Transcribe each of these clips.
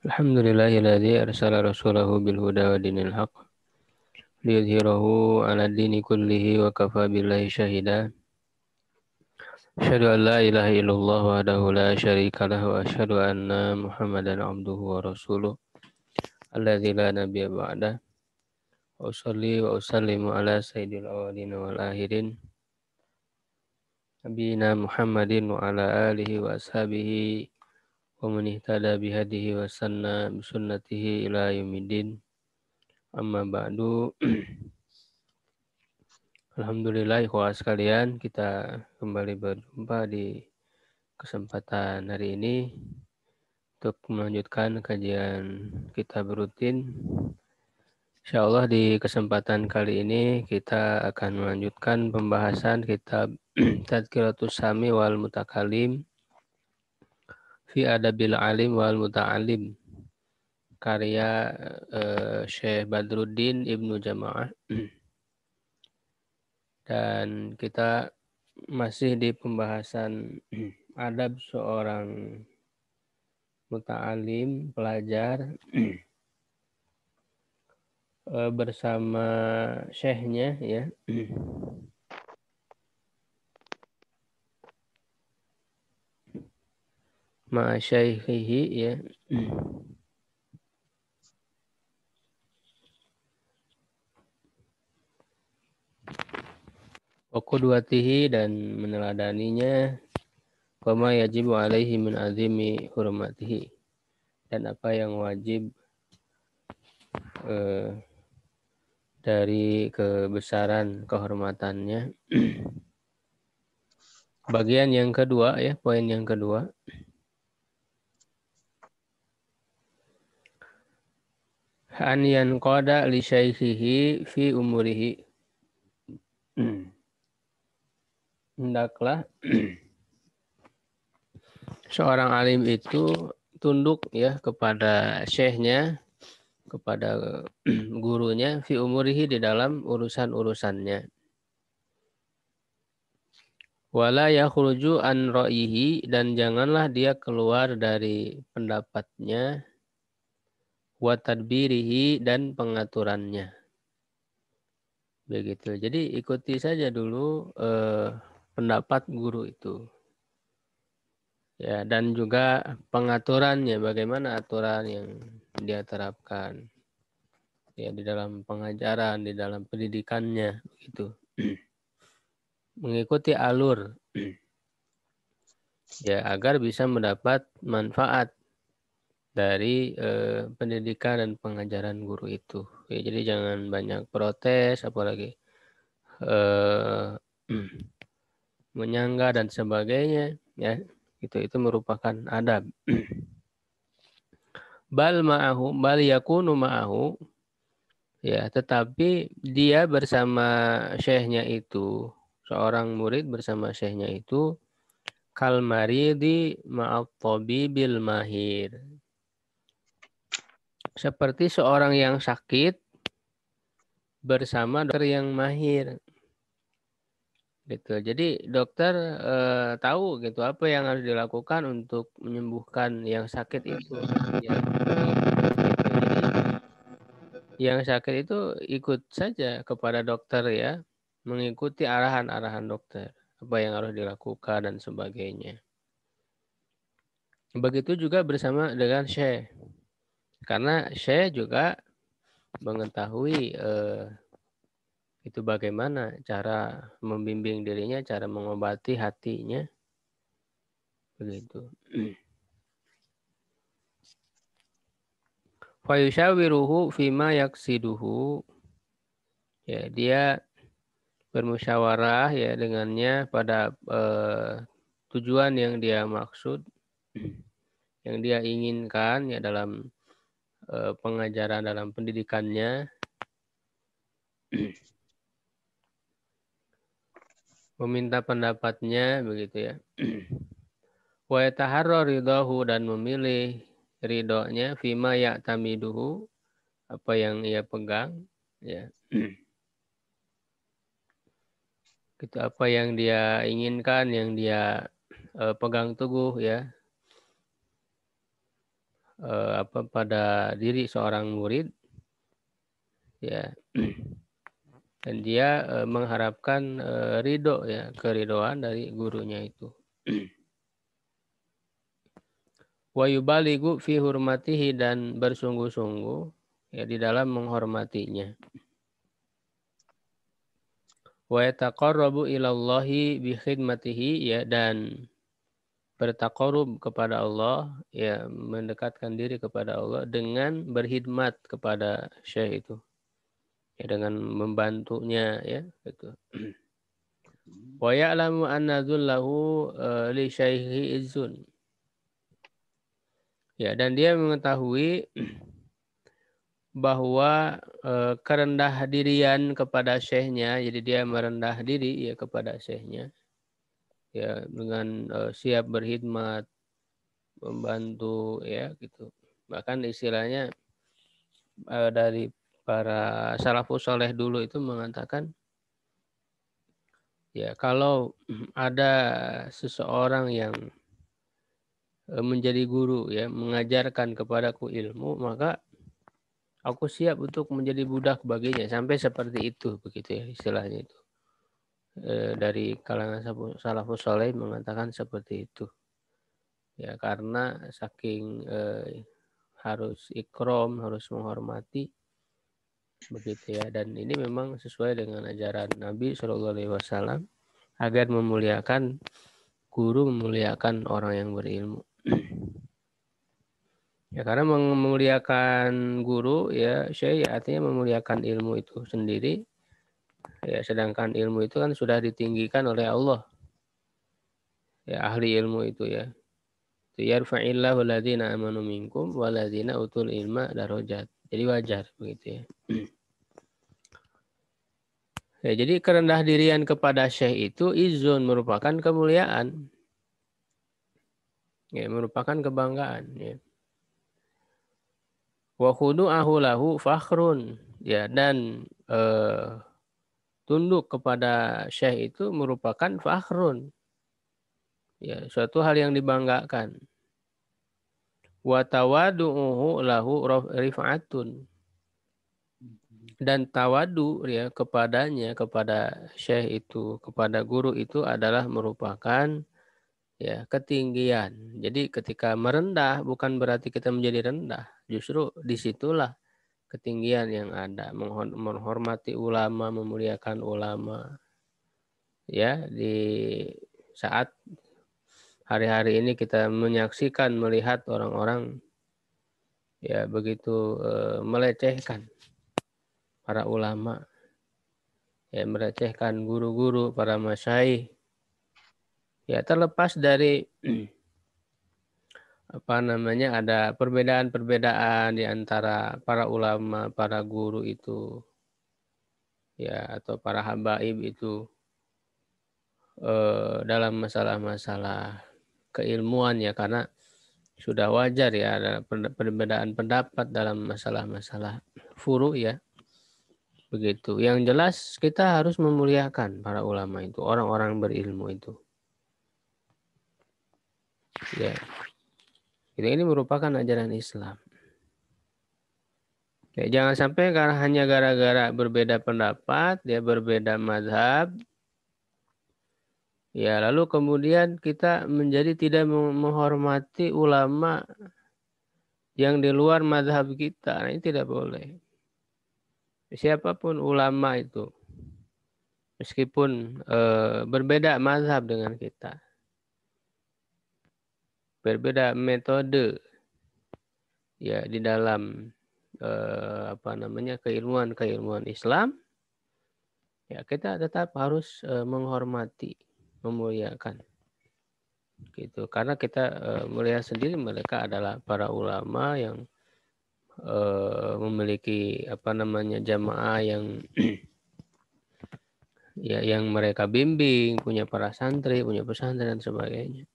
Alhamdulillahilladzi arsala rasulahu bil huda wa dinil haq liyudhhirahu 'ala dini kullihi wa kafa billahi syahida. Asyhadu an la ilaha illallah wahdahu la syarika lah wa asyhadu anna Muhammadan abduhu wa rasuluh alladzi la nabiyya ba'dah. Wa usalli wa usallimu ala sayyidil awwalin wal akhirin nabiyina Muhammadin wa ala alihi wa ashabihi wa man ihtada bihadihi wa sanna bi sunnatihi ila yaumiddin. Amma ba'du. Alhamdulillah ikhwah sekalian, kita kembali berjumpa di kesempatan hari ini untuk melanjutkan kajian kitab rutin. Insyaallah di kesempatan kali ini kita akan melanjutkan pembahasan kitab Tadhkiratus Sami wal Mutakalim fi Adabil Alim wal Muta'alim karya Syekh Badruddin Ibnu Jamaah. Dan kita masih di pembahasan adab seorang muta'alim, pelajar bersama syekhnya ya. Ma'asyaihihi ya. Wa qudwatihi dan meneladaninya, wa ma yajibu alaihi min azimi hurmatihi, dan apa yang wajib dari kebesaran kehormatannya. Bagian yang kedua ya, poin yang kedua. An yanqada li syaikhihi fi umurihi. Hendaklah seorang alim itu tunduk ya kepada syekhnya, kepada gurunya fi umurihi di dalam urusan-urusannya. Wala yakhruju an ra'yihi, dan janganlah dia keluar dari pendapatnya, wa tadbirihi, dan pengaturannya. Begitu. Jadi ikuti saja dulu pendapat guru itu. Ya, dan juga pengaturannya, bagaimana aturan yang dia terapkan. Ya, di dalam pengajaran, di dalam pendidikannya gitu. Mengikuti alur. Ya, agar bisa mendapat manfaat dari pendidikan dan pengajaran guru itu. Ya, jadi jangan banyak protes, apalagi menyangga dan sebagainya. Ya, itu merupakan adab. Bal yakunu ma'ahu. Ya, tetapi dia bersama syekhnya itu, seorang murid bersama syekhnya itu, kal maridi ma'at tabibil mahir. Seperti seorang yang sakit bersama dokter yang mahir. Gitu. Jadi dokter tahu gitu apa yang harus dilakukan untuk menyembuhkan yang sakit itu. Ya. Jadi yang sakit itu ikut saja kepada dokter ya, mengikuti arahan-arahan dokter, apa yang harus dilakukan dan sebagainya. Begitu juga bersama dengan syekh. Karena syekh juga mengetahui itu bagaimana cara membimbing dirinya, cara mengobati hatinya. Begitu. Fa yushawiruhu fima yaksiduhu. Ya, dia bermusyawarah ya dengannya pada tujuan yang dia maksud, yang dia inginkan ya dalam pengajaran, dalam pendidikannya. Meminta pendapatnya begitu ya. Wa yataharra ridahu, dan memilih ridhonya, fima ya'tamiduhu, apa yang ia pegang ya. Gitu, apa yang dia inginkan, yang dia pegang teguh ya. pada diri seorang murid, ya, dan dia mengharapkan ridho, ya, keridoan dari gurunya itu. Wa yubaligu fi hurmatihi, dan bersungguh-sungguh, ya, di dalam menghormatinya. Wa yataqarrabu ilallahi bi khidmatihi, ya, dan bertaqarrub kepada Allah, ya, mendekatkan diri kepada Allah dengan berkhidmat kepada syekh itu, ya, dengan membantunya, ya, gitu. Wa ya'lamu anna dzullahu li syaihi izzun. Ya, dan dia mengetahui bahwa kerendah dirian kepada syekhnya, jadi dia merendah diri, ya, kepada syekhnya, ya, dengan siap berkhidmat, membantu, ya, gitu. Bahkan istilahnya dari para salafus saleh dulu itu mengatakan, ya, kalau ada seseorang yang menjadi guru, ya, mengajarkan kepadaku ilmu, maka aku siap untuk menjadi budak baginya, sampai seperti itu, begitu, ya, istilahnya itu. Dari kalangan salafus saleh mengatakan seperti itu, ya, karena saking harus ikram, harus menghormati, begitu, ya, dan ini memang sesuai dengan ajaran Nabi SAW, agar memuliakan guru, memuliakan orang yang berilmu. Ya, karena memuliakan guru, ya, syekh, artinya memuliakan ilmu itu sendiri, ya, sedangkan ilmu itu kan sudah ditinggikan oleh Allah, ya, ahli ilmu itu, ya. Yarfa'illahu alladzina amanu minkum walladzina utul ilma darajat. Jadi wajar, begitu, ya. Ya, jadi kerendah dirian kepada syekh itu izun, merupakan kemuliaan, ya, merupakan kebanggaan, ya. Wa khudu'ahu lahu fakhrun, ya, dan tunduk kepada syekh itu merupakan fakhrun, ya, suatu hal yang dibanggakan. Wa tawadu'uhu lahu rif'atun, dan tawadu, ya, kepadanya, kepada syekh itu, kepada guru itu adalah merupakan, ya, ketinggian. Jadi ketika merendah bukan berarti kita menjadi rendah, justru disitulah ketinggian yang ada, menghormati ulama, memuliakan ulama, ya, di saat hari-hari ini kita menyaksikan, melihat orang-orang, ya, begitu melecehkan para ulama, ya, melecehkan guru-guru, para masyayikh, ya, terlepas dari apa namanya, ada perbedaan-perbedaan di antara para ulama, para guru itu, ya, atau para habaib itu dalam masalah-masalah keilmuan, ya, karena sudah wajar, ya, ada perbedaan pendapat dalam masalah-masalah furu, ya, begitu. Yang jelas kita harus memuliakan para ulama itu, orang-orang berilmu itu, ya. Ini merupakan ajaran Islam. Ya, jangan sampai karena hanya gara-gara berbeda pendapat, ya, berbeda mazhab, ya, lalu kemudian kita menjadi tidak menghormati ulama yang di luar mazhab kita. Nah, ini tidak boleh. Siapapun ulama itu, meskipun berbeda mazhab dengan kita, berbeda metode, ya, di dalam apa namanya, keilmuan Islam, ya, kita tetap harus menghormati, memuliakan, gitu, karena kita melihat sendiri mereka adalah para ulama yang memiliki apa namanya, jamaah yang ya, yang mereka bimbing, punya para santri, punya pesantren dan sebagainya.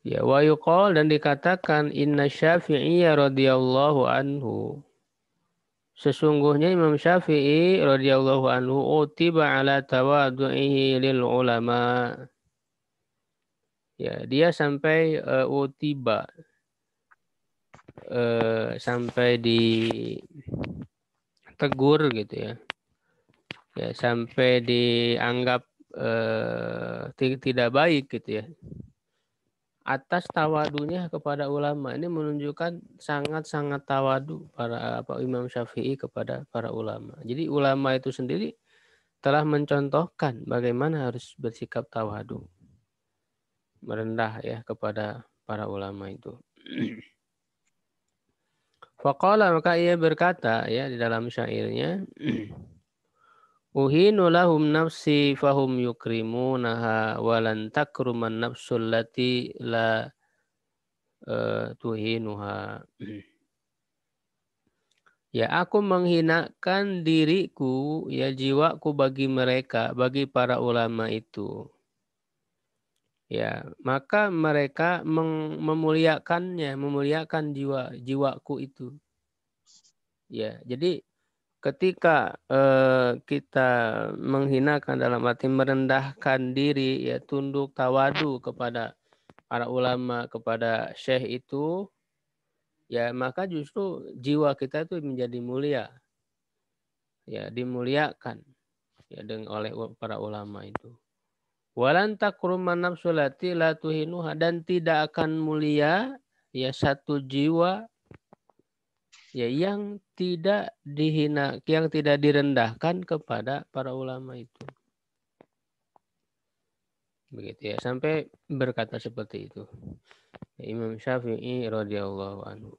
Ya, wa yuqal, dan dikatakan, inna Syafi'iyya radhiyallahu anhu, sesungguhnya Imam Syafi'i radhiyallahu anhu utiba ala tawadu'ihi lil ulama, Ya, dia sampai utiba, sampai ditegur gitu ya. Ya, sampai dianggap tidak baik gitu ya. Atas tawadunya kepada ulama, ini menunjukkan sangat-sangat tawadu para Imam Syafi'i kepada para ulama. Jadi ulama itu sendiri telah mencontohkan bagaimana harus bersikap tawadu, merendah ya kepada para ulama itu. Faqala, maka ia berkata ya di dalam syairnya, uhinu lahum nafsi fahum yukrimunaha walan takruman nafsul lati la tuhinuha. Ya, aku menghinakan diriku, ya jiwaku bagi mereka, bagi para ulama itu. Ya, maka mereka memuliakannya, memuliakan jiwaku itu. Ya, jadi ketika kita menghinakan dalam arti merendahkan diri, ya tunduk tawadu kepada para ulama, kepada syekh itu, ya maka justru jiwa kita itu menjadi mulia, ya dimuliakan ya oleh para ulama itu. Walan takruman nafsulati la tuhinuha, dan tidak akan mulia ya satu jiwa ya yang tidak dihina, yang tidak direndahkan kepada para ulama itu. Begitu ya, sampai berkata seperti itu. Imam Syafi'i radhiyallahu anhu.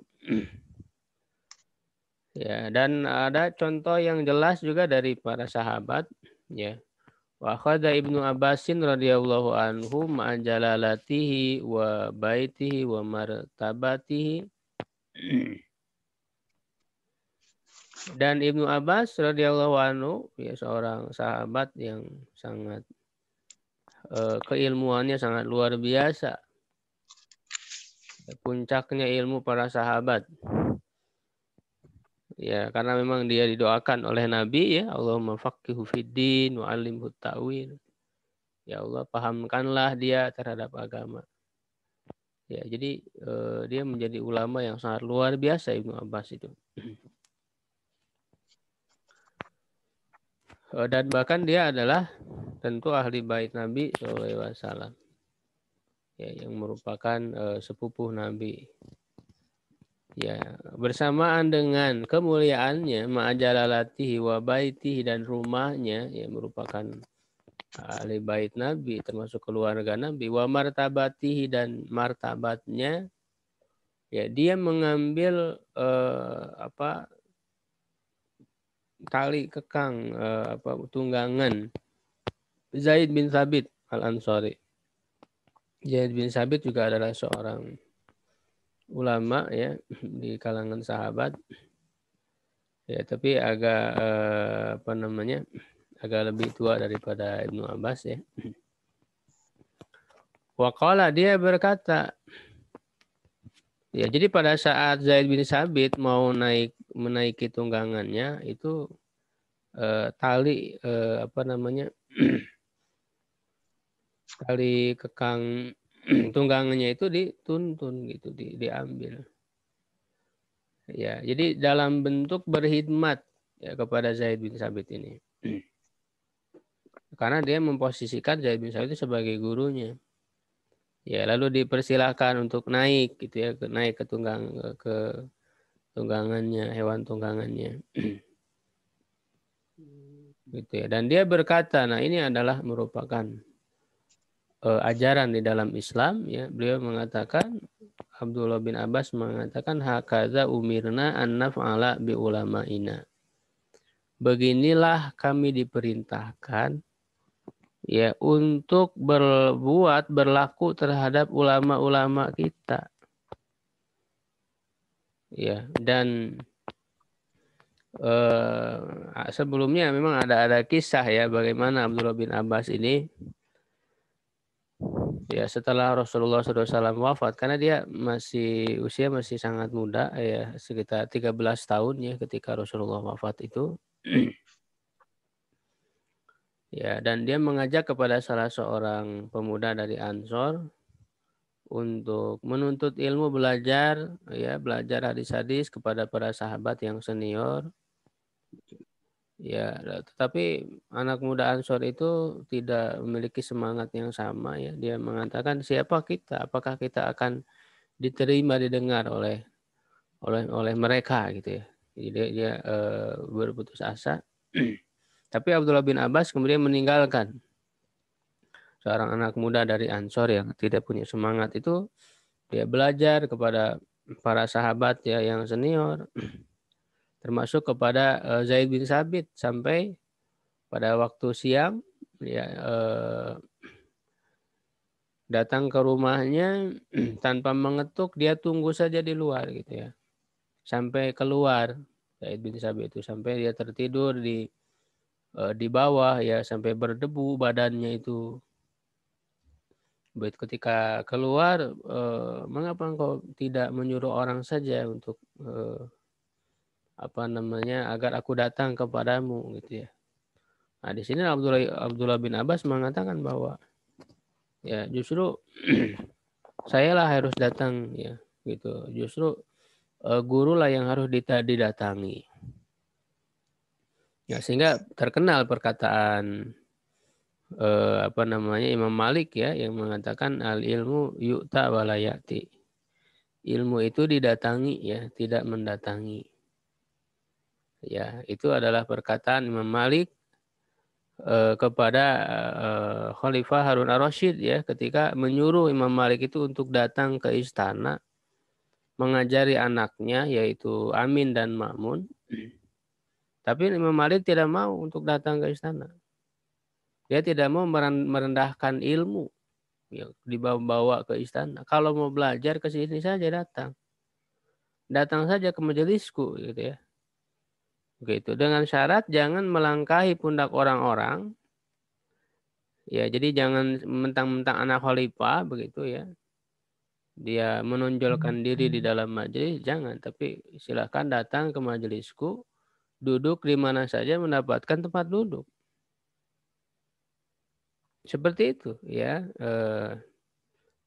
Ya, dan ada contoh yang jelas juga dari para sahabat ya. Wa akhadha Ibnu Abbasin radhiyallahu anhu ma'a jalalatihi wa baitihi wa martabatihi. Dan Ibnu Abbas radhiyallahu anhu ya seorang sahabat yang sangat keilmuannya sangat luar biasa. Puncaknya ilmu para sahabat. Ya, karena memang dia didoakan oleh Nabi ya, Allahumma faqihu fiddin wa 'allimhu ta'wil. Ya Allah, pahamkanlah dia terhadap agama. Ya, jadi dia menjadi ulama yang sangat luar biasa Ibnu Abbas itu. Dan bahkan dia adalah tentu ahli bait Nabi SAW. Ya, yang merupakan sepupuh Nabi. Ya, bersamaan dengan kemuliaannya, ma'ajalalatihi wa baitihi, dan rumahnya ya merupakan ahli bait Nabi, termasuk keluarga Nabi, wa martabatihi, dan martabatnya ya dia mengambil tali kekang tunggangan Zaid bin Thabit Al-Ansari. Zaid bin Thabit juga adalah seorang ulama ya di kalangan sahabat. Ya, tapi agak agak lebih tua daripada Ibnu Abbas ya. Waqala, dia berkata, ya jadi pada saat Zaid bin Thabit mau menaiki tunggangannya itu tali tali kekang tunggangannya itu dituntun gitu, diambil. Ya, jadi dalam bentuk berkhidmat ya kepada Zaid bin Thabit ini. Karena dia memposisikan Zaid bin Thabit itu sebagai gurunya. Ya, lalu dipersilahkan untuk naik gitu ya, naik ke tunggangannya, hewan tunggangannya. Gitu ya. Dan dia berkata, nah ini adalah merupakan ajaran di dalam Islam ya. Beliau mengatakan, Abdullah bin Abbas mengatakan, hakaza umirna an naf'ala bi ulama'ina. Beginilah kami diperintahkan ya untuk berlaku terhadap ulama-ulama kita. Ya, dan sebelumnya memang ada kisah ya bagaimana Abdullah bin Abbas ini ya setelah Rasulullah SAW wafat, karena dia usia masih sangat muda ya, sekitar 13 tahun ya ketika Rasulullah wafat itu. Ya, dan dia mengajak kepada salah seorang pemuda dari Ansor untuk menuntut ilmu, belajar hadis-hadis kepada para sahabat yang senior. Ya, tetapi anak muda Ansor itu tidak memiliki semangat yang sama ya. Dia mengatakan, siapa kita? Apakah kita akan diterima, didengar oleh mereka gitu ya. Jadi dia berputus asa. Tapi Abdullah bin Abbas kemudian meninggalkan seorang anak muda dari Ansor yang tidak punya semangat itu. Dia belajar kepada para sahabat ya yang senior, termasuk kepada Zaid bin Sabit, sampai pada waktu siang ya datang ke rumahnya tanpa mengetuk, dia tunggu saja di luar gitu ya. Sampai keluar Zaid bin Sabit itu, sampai dia tertidur di bawah ya, sampai berdebu badannya itu. Ketika keluar, mengapa engkau tidak menyuruh orang saja untuk agar aku datang kepadamu gitu ya. Nah, di sini Abdullah bin Abbas mengatakan bahwa ya justru sayalah harus datang ya gitu. Justru guru lah yang harus didatangi. Ya, sehingga terkenal perkataan Imam Malik ya, yang mengatakan al ilmu yu'ta walayati. Ilmu itu didatangi ya, tidak mendatangi. Ya, itu adalah perkataan Imam Malik kepada Khalifah Harun ar-Rasyid ya, ketika menyuruh Imam Malik itu untuk datang ke istana mengajari anaknya yaitu Amin dan Ma'mun. Tapi Imam Malik tidak mau untuk datang ke istana. Dia tidak mau merendahkan ilmu ya, dibawa ke istana. Kalau mau belajar ke sini saja datang. Datang saja ke majelisku gitu ya. Begitu. Dengan syarat jangan melangkahi pundak orang-orang. Ya, jadi jangan mentang-mentang anak khalifah begitu ya. Dia menonjolkan diri di dalam majelis, jangan. Tapi silakan datang ke majelisku, duduk di mana saja, mendapatkan tempat duduk. Seperti itu ya.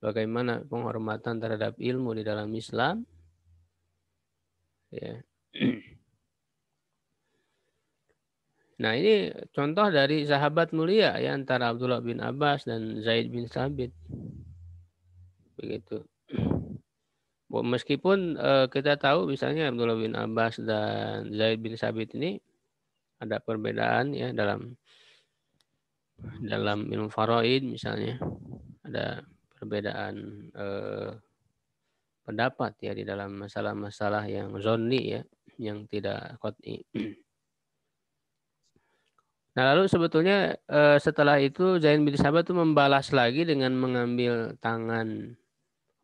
Bagaimana penghormatan terhadap ilmu di dalam Islam. Ya. Nah, ini contoh dari sahabat mulia ya, antara Abdullah bin Abbas dan Zaid bin Sabit. Begitu. Meskipun kita tahu misalnya Abdullah bin Abbas dan Zaid bin Sabit ini ada perbedaan ya dalam ilmu faraid misalnya, ada perbedaan pendapat ya di dalam masalah-masalah yang zonni ya, yang tidak qat'i. Nah, lalu sebetulnya setelah itu Zaid bin Sabit itu membalas lagi dengan mengambil tangan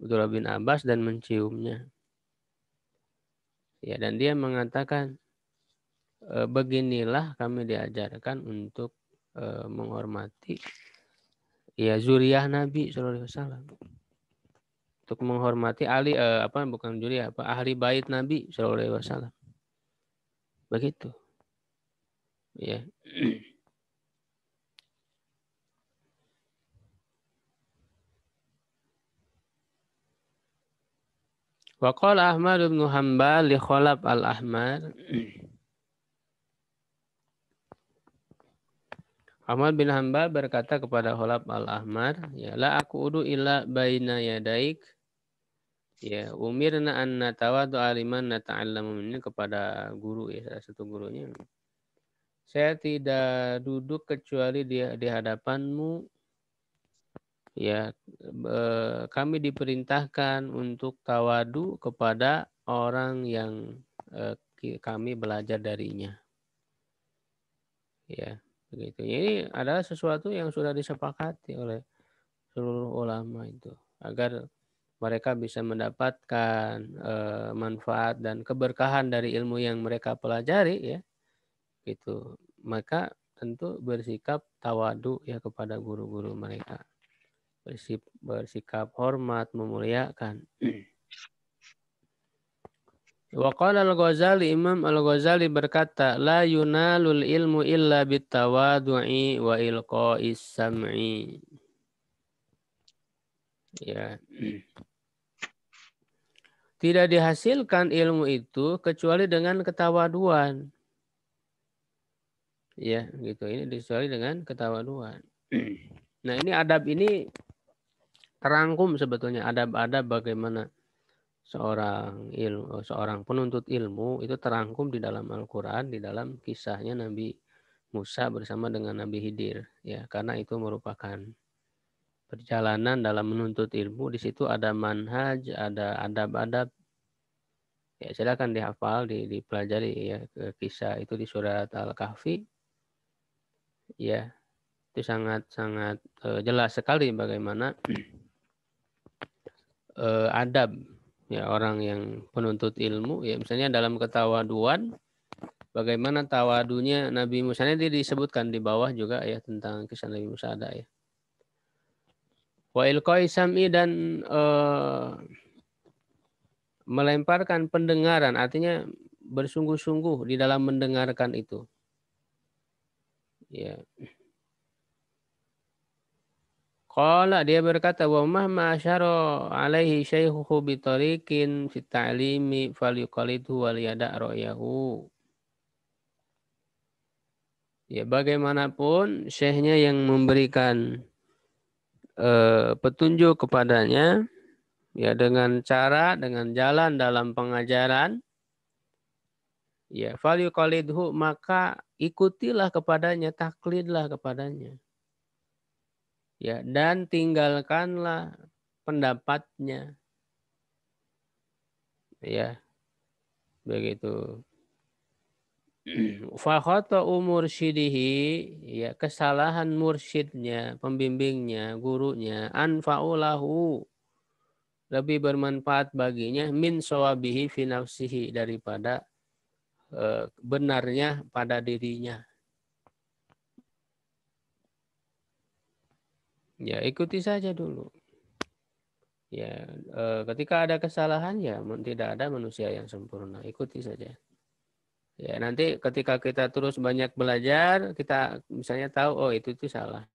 Abdullah bin Abbas dan menciumnya. Ya, dan dia mengatakan, beginilah kami diajarkan untuk menghormati ya zuriyah Nabi SAW. Untuk menghormati ahli ahli bait Nabi SAW. Begitu. Ya. Wa qala Ahmad bin Hanbal li Khalaf al-Ahmar. Ahmad bin Hanbal berkata kepada Khalaf al-Ahmar, ya la aqudu illa baina yadaik. Ya, umirna an natawadu aliman nata'allamu minni, kepada guru ya, salah satu gurunya. Saya tidak duduk kecuali di hadapanmu. Ya, kami diperintahkan untuk tawadu kepada orang yang kami belajar darinya. Ya, begitu. Ini adalah sesuatu yang sudah disepakati oleh seluruh ulama itu, agar mereka bisa mendapatkan manfaat dan keberkahan dari ilmu yang mereka pelajari ya. Gitu. Maka tentu bersikap tawadu ya kepada guru-guru mereka. Bersikap hormat, memuliakan. Wa qala al-Ghazali, Imam al-Ghazali berkata, la yunalul ilmu illa bitawadu'i wa ilqa'is sam'i. Ya. Tidak dihasilkan ilmu itu kecuali dengan ketawaduan. Ya, gitu. Ini kecuali dengan ketawaduan. Nah, ini adab ini terangkum sebetulnya adab-adab bagaimana seorang penuntut ilmu itu terangkum di dalam Al-Qur'an, di dalam kisahnya Nabi Musa bersama dengan Nabi Khidir, ya, karena itu merupakan perjalanan dalam menuntut ilmu. Di situ ada manhaj, ada adab-adab. Ya, silakan dihafal, dipelajari ya, kisah itu di surat Al-Kahfi. Ya, itu sangat jelas sekali bagaimana adab ya orang yang penuntut ilmu, ya, misalnya dalam ketawaduan, bagaimana tawadunya Nabi Musa. Ini disebutkan di bawah juga ya tentang kisah Nabi Musa ada ya. Wa ilqai sam'i, dan melemparkan pendengaran, artinya bersungguh-sungguh di dalam mendengarkan itu. Ya. Qala, dia berkata, wa mahma asyara alaihi syaikhuhu bitariqin fit ta'limi falyuqalidhu wal yada' ra'yahu. Ya, bagaimanapun syekhnya yang memberikan petunjuk kepadanya, ya, dengan jalan dalam pengajaran, ya, falyuqalidhu, maka ikutilah kepadanya, taklidlah kepadanya. Ya, dan tinggalkanlah pendapatnya. Ya, begitu. Fakhata mursydihi, ya, kesalahan mursyidnya, pembimbingnya, gurunya, anfa'ulahu, lebih bermanfaat baginya, min sawabihi fi nafsihi, daripada benarnya pada dirinya. Ya, ikuti saja dulu. Ya, ketika ada kesalahan, ya, tidak ada manusia yang sempurna. Ikuti saja. Ya, nanti ketika kita terus banyak belajar, kita misalnya tahu, oh itu salah.